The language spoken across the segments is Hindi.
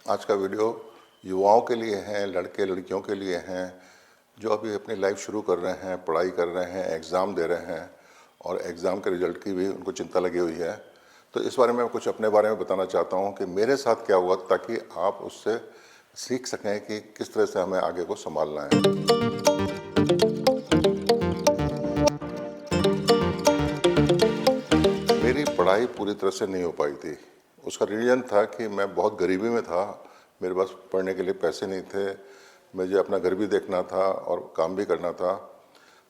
आज का वीडियो युवाओं के लिए हैं, लड़के लड़कियों के लिए हैं जो अभी अपनी लाइफ शुरू कर रहे हैं, पढ़ाई कर रहे हैं, एग्ज़ाम दे रहे हैं और एग्ज़ाम के रिज़ल्ट की भी उनको चिंता लगी हुई है। तो इस बारे में कुछ अपने बारे में बताना चाहता हूँ कि मेरे साथ क्या हुआ, ताकि आप उससे सीख सकें कि किस तरह से हमें आगे को संभालना है। मेरी पढ़ाई पूरी तरह से नहीं हो पाई थी। उसका रीज़न था कि मैं बहुत गरीबी में था, मेरे पास पढ़ने के लिए पैसे नहीं थे, मुझे अपना घर भी देखना था और काम भी करना था।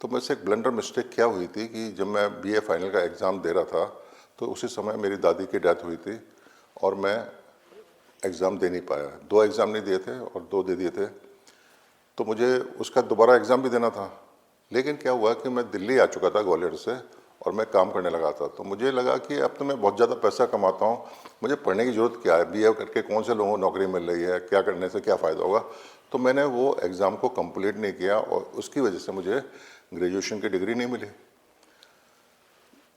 तो मुझसे एक ब्लंडर मिस्टेक क्या हुई थी कि जब मैं बीए फाइनल का एग्ज़ाम दे रहा था तो उसी समय मेरी दादी की डेथ हुई थी और मैं एग्ज़ाम दे नहीं पाया। 2 एग्ज़ाम नहीं दिए थे और 2 दे दिए थे। तो मुझे उसका दोबारा एग्ज़ाम भी देना था। लेकिन क्या हुआ कि मैं दिल्ली आ चुका था ग्वालियर से और मैं काम करने लगा था। तो मुझे लगा कि अब तो मैं बहुत ज़्यादा पैसा कमाता हूँ, मुझे पढ़ने की ज़रूरत क्या है, बीए करके कौन से लोगों को नौकरी मिल रही है, क्या करने से क्या फ़ायदा होगा। तो मैंने वो एग्ज़ाम को कंप्लीट नहीं किया और उसकी वजह से मुझे ग्रेजुएशन की डिग्री नहीं मिली।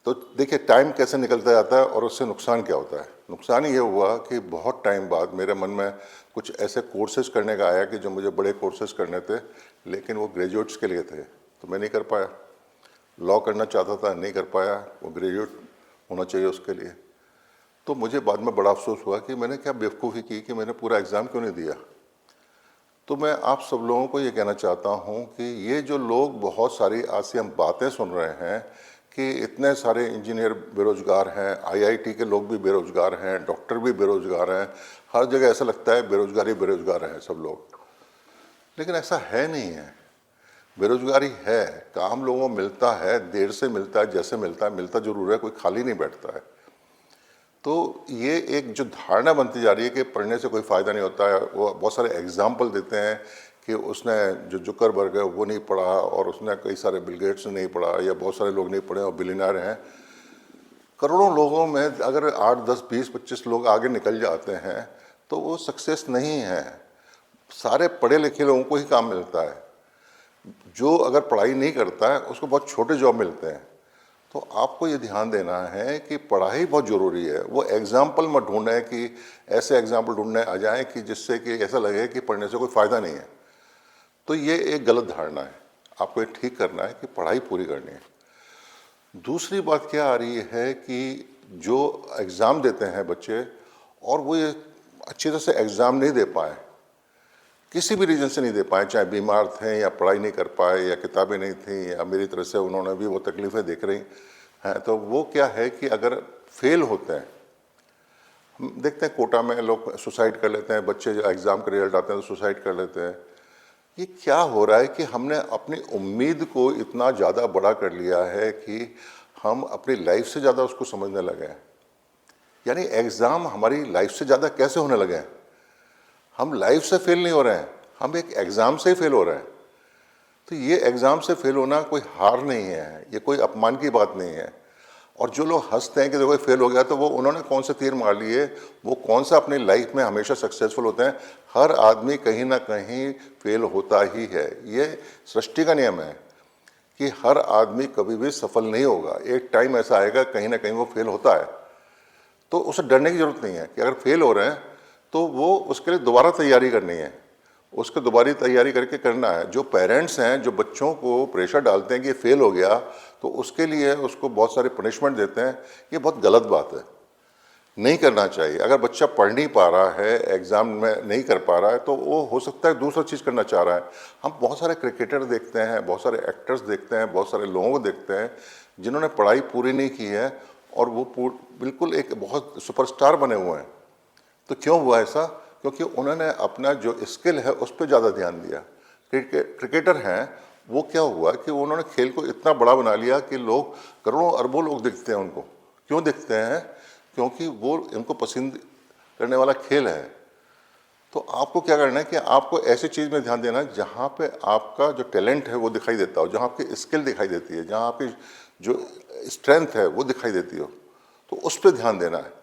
तो देखिए टाइम कैसे निकलता जाता है और उससे नुकसान क्या होता है। नुकसान ये हुआ कि बहुत टाइम बाद मेरे मन में कुछ ऐसे कोर्सेज़ करने का आया कि जो मुझे बड़े कोर्सेज़ करने थे, लेकिन वो ग्रेजुएट्स के लिए थे, तो मैं नहीं कर पाया। लॉ करना चाहता था, नहीं कर पाया, वो ग्रेजुएट होना चाहिए उसके लिए। तो मुझे बाद में बड़ा अफसोस हुआ कि मैंने क्या बेवकूफ़ी की कि मैंने पूरा एग्ज़ाम क्यों नहीं दिया। तो मैं आप सब लोगों को ये कहना चाहता हूँ कि ये जो लोग बहुत सारी आज से हम बातें सुन रहे हैं कि इतने सारे इंजीनियर बेरोज़गार हैं, आईआईटी के लोग भी बेरोज़गार हैं, डॉक्टर भी बेरोज़गार हैं, हर जगह ऐसा लगता है बेरोज़गारी बेरोज़गार हैं सब लोग, लेकिन ऐसा है नहीं है। बेरोज़गारी है, काम लोगों को मिलता है, देर से मिलता है, जैसे मिलता है, मिलता ज़रूर है, कोई खाली नहीं बैठता है। तो ये एक जो धारणा बनती जा रही है कि पढ़ने से कोई फ़ायदा नहीं होता है। वो बहुत सारे एग्जाम्पल देते हैं कि उसने जो जुकरबर्ग है वो नहीं पढ़ा और उसने कई सारे बिल गेट्स ने नहीं पढ़ा या बहुत सारे लोग नहीं पढ़े और बिलियनर हैं। करोड़ों लोगों में अगर 8, 10, 20, 25 लोग आगे निकल जाते हैं तो वो सक्सेस नहीं है। सारे पढ़े लिखे लोगों को ही काम मिलता है। जो अगर पढ़ाई नहीं करता है उसको बहुत छोटे जॉब मिलते हैं। तो आपको ये ध्यान देना है कि पढ़ाई बहुत ज़रूरी है। वो एग्जाम्पल मत ढूंढें कि ऐसे एग्जाम्पल ढूंढने आ जाएं कि जिससे कि ऐसा लगे कि पढ़ने से कोई फ़ायदा नहीं है। तो ये एक गलत धारणा है, आपको ये ठीक करना है कि पढ़ाई पूरी करनी है। दूसरी बात क्या आ रही है कि जो एग्ज़ाम देते हैं बच्चे और वो ये अच्छी तरह से एग्ज़ाम नहीं दे पाए, किसी भी रीज़न से नहीं दे पाए, चाहे बीमार थे या पढ़ाई नहीं कर पाए या किताबें नहीं थी या मेरी तरह से उन्होंने भी वो तकलीफ़ें देख रही हैं, तो वो क्या है कि अगर फेल होते हैं, हम देखते हैं कोटा में लोग सुसाइड कर लेते हैं, बच्चे जो एग्ज़ाम के रिजल्ट आते हैं तो सुसाइड कर लेते हैं। ये क्या हो रहा है कि हमने अपनी उम्मीद को इतना ज़्यादा बड़ा कर लिया है कि हम अपनी लाइफ से ज़्यादा उसको समझने लगे हैं। यानी एग्ज़ाम हमारी लाइफ से ज़्यादा कैसे होने लगे हैं। हम लाइफ से फेल नहीं हो रहे हैं, हम एक एग्ज़ाम से ही फेल हो रहे हैं। तो ये एग्ज़ाम से फेल होना कोई हार नहीं है, ये कोई अपमान की बात नहीं है। और जो लोग हंसते हैं कि देखो फेल हो गया, तो वो उन्होंने कौन से तीर मार लिए, वो कौन सा अपनी लाइफ में हमेशा सक्सेसफुल होते हैं। हर आदमी कहीं ना कहीं फेल होता ही है, ये सृष्टि का नियम है कि हर आदमी कभी भी सफल नहीं होगा। एक टाइम ऐसा आएगा कहीं ना कहीं वो फेल होता है। तो उसे डरने की ज़रूरत नहीं है कि अगर फेल हो रहे हैं तो वो उसके लिए दोबारा तैयारी करनी है, उसको दोबारा तैयारी करके करना है। जो पेरेंट्स हैं जो बच्चों को प्रेशर डालते हैं कि ये फेल हो गया तो उसके लिए उसको बहुत सारे पनिशमेंट देते हैं, ये बहुत गलत बात है, नहीं करना चाहिए। अगर बच्चा पढ़ नहीं पा रहा है, एग्ज़ाम में नहीं कर पा रहा है, तो वो हो सकता है दूसरा चीज़ करना चाह रहा है। हम बहुत सारे क्रिकेटर देखते हैं, बहुत सारे एक्टर्स देखते हैं, बहुत सारे लोगों को देखते हैं जिन्होंने पढ़ाई पूरी नहीं की है और वो बिल्कुल एक बहुत सुपरस्टार बने हुए हैं। तो क्यों हुआ ऐसा? क्योंकि उन्होंने अपना जो स्किल है उस पर ज़्यादा ध्यान दिया। क्रिकेटर हैं, वो क्या हुआ कि उन्होंने खेल को इतना बड़ा बना लिया कि लोग करोड़ों अरबों लोग देखते हैं उनको। क्यों देखते हैं? क्योंकि वो उनको पसंद करने वाला खेल है। तो आपको क्या करना है कि आपको ऐसी चीज़ में ध्यान देना है जहाँ पे आपका जो टैलेंट है वो दिखाई देता हो, जहाँ आपकी स्किल दिखाई देती है, जहाँ आपकी जो स्ट्रेंथ है वो दिखाई देती हो, तो उस पर ध्यान देना है।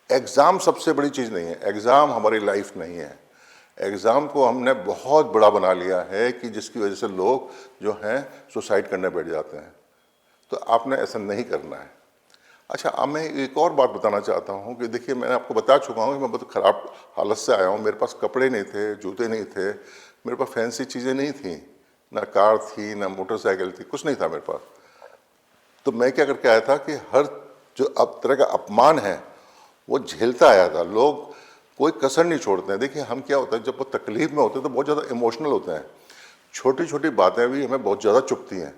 एग्ज़ाम सबसे बड़ी चीज़ नहीं है, एग्ज़ाम हमारी लाइफ नहीं है। एग्ज़ाम को हमने बहुत बड़ा बना लिया है कि जिसकी वजह से लोग जो हैं सुसाइड करने बैठ जाते हैं। तो आपने ऐसा नहीं करना है। अच्छा, अब मैं एक और बात बताना चाहता हूँ कि देखिए, मैंने आपको बता चुका हूँ कि मैं बहुत ख़राब हालत से आया हूँ। मेरे पास कपड़े नहीं थे, जूते नहीं थे, मेरे पास फैंसी चीज़ें नहीं थी, ना कार थी, ना मोटरसाइकिल थी, कुछ नहीं था मेरे पास। तो मैं क्या करके आया था कि हर जो अब तरह का अपमान है वो झेलता आया था। लोग कोई कसर नहीं छोड़ते हैं। देखिए, हम क्या होता है, जब वो तकलीफ में होते हैं तो बहुत ज़्यादा इमोशनल होते हैं। छोटी छोटी बातें भी हमें बहुत ज़्यादा चुभती हैं।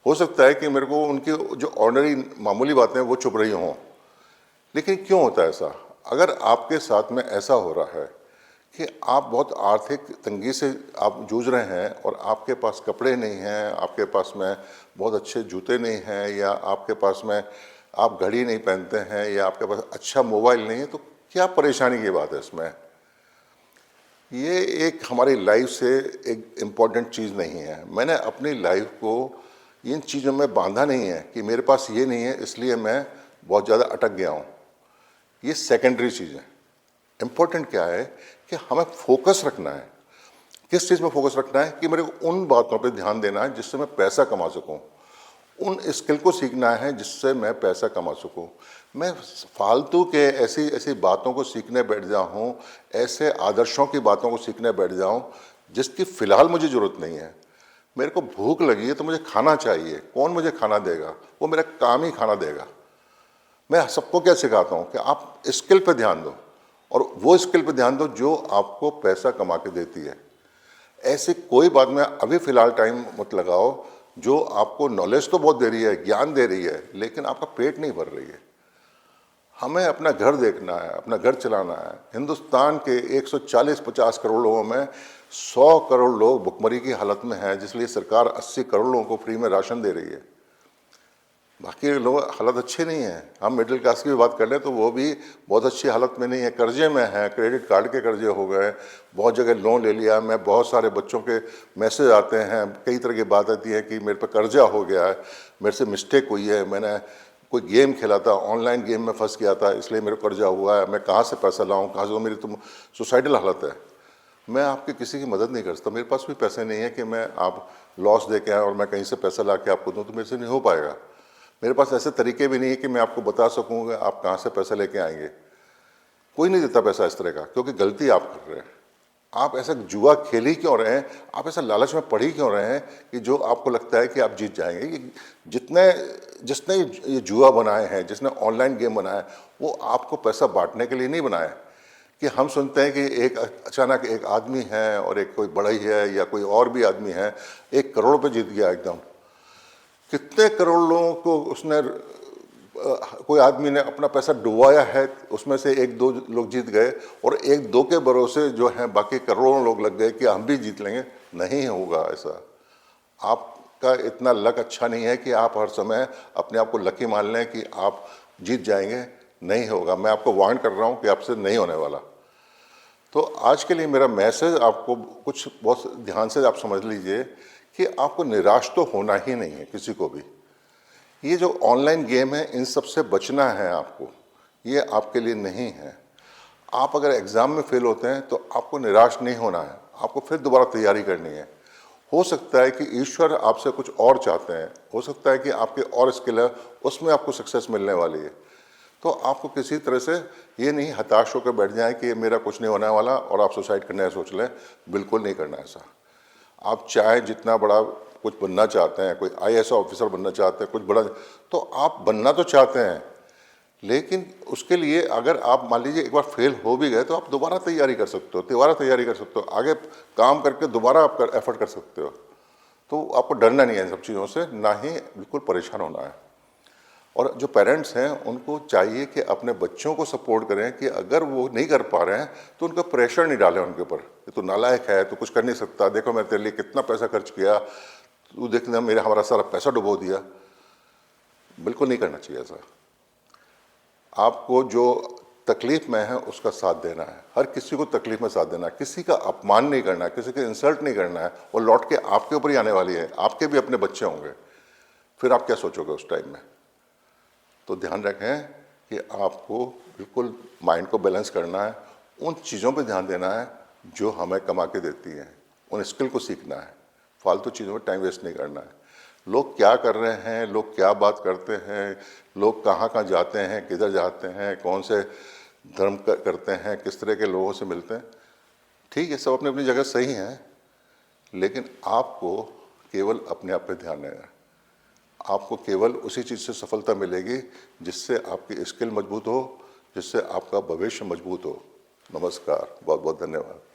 हो सकता है कि मेरे को उनकी जो ऑर्डिनरी मामूली बातें हैं वो चुभ रही हों, लेकिन क्यों होता है ऐसा? अगर आपके साथ में ऐसा हो रहा है कि आप बहुत आर्थिक तंगी से आप जूझ रहे हैं और आपके पास कपड़े नहीं हैं, आपके पास में बहुत अच्छे जूते नहीं हैं, या आपके पास में आप घड़ी नहीं पहनते हैं, या आपके पास अच्छा मोबाइल नहीं है, तो क्या परेशानी की बात है इसमें? ये एक हमारी लाइफ से एक इम्पॉर्टेंट चीज़ नहीं है। मैंने अपनी लाइफ को इन चीज़ों में बांधा नहीं है कि मेरे पास ये नहीं है इसलिए मैं बहुत ज़्यादा अटक गया हूँ। ये सेकेंडरी चीज़ है। इम्पोर्टेंट क्या है कि हमें फोकस रखना है। किस चीज़ में फोकस रखना है कि मेरे को उन बातों पे ध्यान देना है जिससे मैं पैसा कमा सकूं, उन स्किल को सीखना है जिससे मैं पैसा कमा सकूं। मैं फालतू के ऐसी ऐसी बातों को सीखने बैठ जाऊं, ऐसे आदर्शों की बातों को सीखने बैठ जाऊं जिसकी फ़िलहाल मुझे ज़रूरत नहीं है। मेरे को भूख लगी है तो मुझे खाना चाहिए। कौन मुझे खाना देगा? वो मेरा काम ही खाना देगा। मैं सबको क्या सिखाता हूँ कि आप स्किल पे ध्यान दो, और वो स्किल पे ध्यान दो जो आपको पैसा कमा के देती है। ऐसी कोई बात में अभी फ़िलहाल टाइम मत लगाओ जो आपको नॉलेज तो बहुत दे रही है, ज्ञान दे रही है, लेकिन आपका पेट नहीं भर रही है। हमें अपना घर देखना है, अपना घर चलाना है। हिंदुस्तान के 140-50 करोड़ लोगों में 100 करोड़ लोग भुखमरी की हालत में हैं, जिसलिए सरकार 80 करोड़ लोगों को फ्री में राशन दे रही है। बाकी लोग हालत अच्छे नहीं हैं। हम मिडिल क्लास की भी बात कर लें तो वो भी बहुत अच्छी हालत में नहीं है, कर्जे में है, क्रेडिट कार्ड के कर्जे हो गए, बहुत जगह लोन ले लिया। मैं बहुत सारे बच्चों के मैसेज आते हैं, कई तरह की बात आती है कि मेरे पे कर्जा हो गया है, मेरे से मिस्टेक हुई है, मैंने कोई गेम खेला था, ऑनलाइन गेम में फंस गया था, इसलिए मेरे को कर्जा हुआ है, मैं कहाँ से पैसा लाऊँ, कहाँ से? मेरी तो सुसाइडल हालत है। मैं आपकी किसी की मदद नहीं कर सकता। मेरे पास भी पैसे नहीं है कि मैं आप लॉस दे के आए और मैं कहीं से पैसा ला के आपको दूँ, तो मेरे से नहीं हो पाएगा। मेरे पास ऐसे तरीके भी नहीं है कि मैं आपको बता सकूँ आप कहाँ से पैसा लेके आएंगे। कोई नहीं देता पैसा इस तरह का, क्योंकि गलती आप कर रहे हैं। आप ऐसा जुआ खेल ही क्यों रहे हैं? आप ऐसा लालच में पड़ ही क्यों रहे हैं कि जो आपको लगता है कि आप जीत जाएंगे? जितने जिसने ये जुआ बनाए हैं, जिसने ऑनलाइन गेम बनाया है, वो आपको पैसा बांटने के लिए नहीं बनाया है। कि हम सुनते हैं कि एक अचानक एक आदमी है और एक कोई बड़ा ही है या कोई और भी आदमी है, 1 करोड़ पे जीत गया एकदम। कितने करोड़ लोगों को उसने कोई आदमी ने अपना पैसा डुबाया है, उसमें से 1-2 लोग जीत गए, और 1-2 के भरोसे जो हैं बाकी करोड़ों लोग लग गए कि हम भी जीत लेंगे। नहीं होगा ऐसा। आपका इतना लक अच्छा नहीं है कि आप हर समय अपने आप को लकी मान लें कि आप जीत जाएंगे। नहीं होगा। मैं आपको वार्न कर रहा हूँ कि आपसे नहीं होने वाला। तो आज के लिए मेरा मैसेज आपको कुछ बहुत ध्यान से आप समझ लीजिए कि आपको निराश तो होना ही नहीं है, किसी को भी। ये जो ऑनलाइन गेम है, इन सब से बचना है आपको। ये आपके लिए नहीं है। आप अगर एग्ज़ाम में फेल होते हैं तो आपको निराश नहीं होना है, आपको फिर दोबारा तैयारी करनी है। हो सकता है कि ईश्वर आपसे कुछ और चाहते हैं, हो सकता है कि आपके और स्किल है, उसमें आपको सक्सेस मिलने वाली है। तो आपको किसी तरह से ये नहीं हताश होकर बैठ जाएं कि मेरा कुछ नहीं होने वाला और आप सुसाइड करने का सोच लें। बिल्कुल नहीं करना ऐसा। आप चाहे जितना बड़ा कुछ बनना चाहते हैं, कोई आईएएस ऑफिसर बनना चाहते हैं, कुछ बड़ा, तो आप बनना तो चाहते हैं, लेकिन उसके लिए अगर आप मान लीजिए एक बार फेल हो भी गए तो आप दोबारा तैयारी कर सकते हो, आगे काम करके दोबारा आप एफर्ट कर सकते हो। तो आपको डरना नहीं है इन सब चीज़ों से, ना ही बिल्कुल परेशान होना है। और जो पेरेंट्स हैं उनको चाहिए कि अपने बच्चों को सपोर्ट करें कि अगर वो नहीं कर पा रहे हैं तो उनका प्रेशर नहीं डालें उनके ऊपर, तो नालायक है, तो कुछ कर नहीं सकता, देखो मैं तेरे लिए कितना पैसा खर्च किया, तू देखना मेरा हमारा सारा पैसा डुबो दिया। बिल्कुल नहीं करना चाहिए ऐसा। आपको जो तकलीफ में है उसका साथ देना है, हर किसी को तकलीफ में साथ देना है, किसी का अपमान नहीं करना है, किसी का इंसल्ट नहीं करना है। वो लौट के आपके ऊपर ही आने वाली है, आपके भी अपने बच्चे होंगे, फिर आप क्या सोचोगे उस टाइम में? तो ध्यान रखें कि आपको बिल्कुल माइंड को बैलेंस करना है, उन चीज़ों पे ध्यान देना है जो हमें कमा के देती हैं, उन स्किल को सीखना है, फालतू चीज़ों में टाइम वेस्ट नहीं करना है। लोग क्या कर रहे हैं, लोग क्या बात करते हैं, लोग कहाँ कहाँ जाते हैं, किधर जाते हैं, कौन से धर्म करते हैं, किस तरह के लोगों से मिलते हैं, ठीक है, सब अपनी अपनी जगह सही हैं, लेकिन आपको केवल अपने आप पे ध्यान देना है। आपको केवल उसी चीज़ से सफलता मिलेगी जिससे आपकी स्किल मजबूत हो, जिससे आपका भविष्य मजबूत हो। नमस्कार, बहुत बहुत धन्यवाद।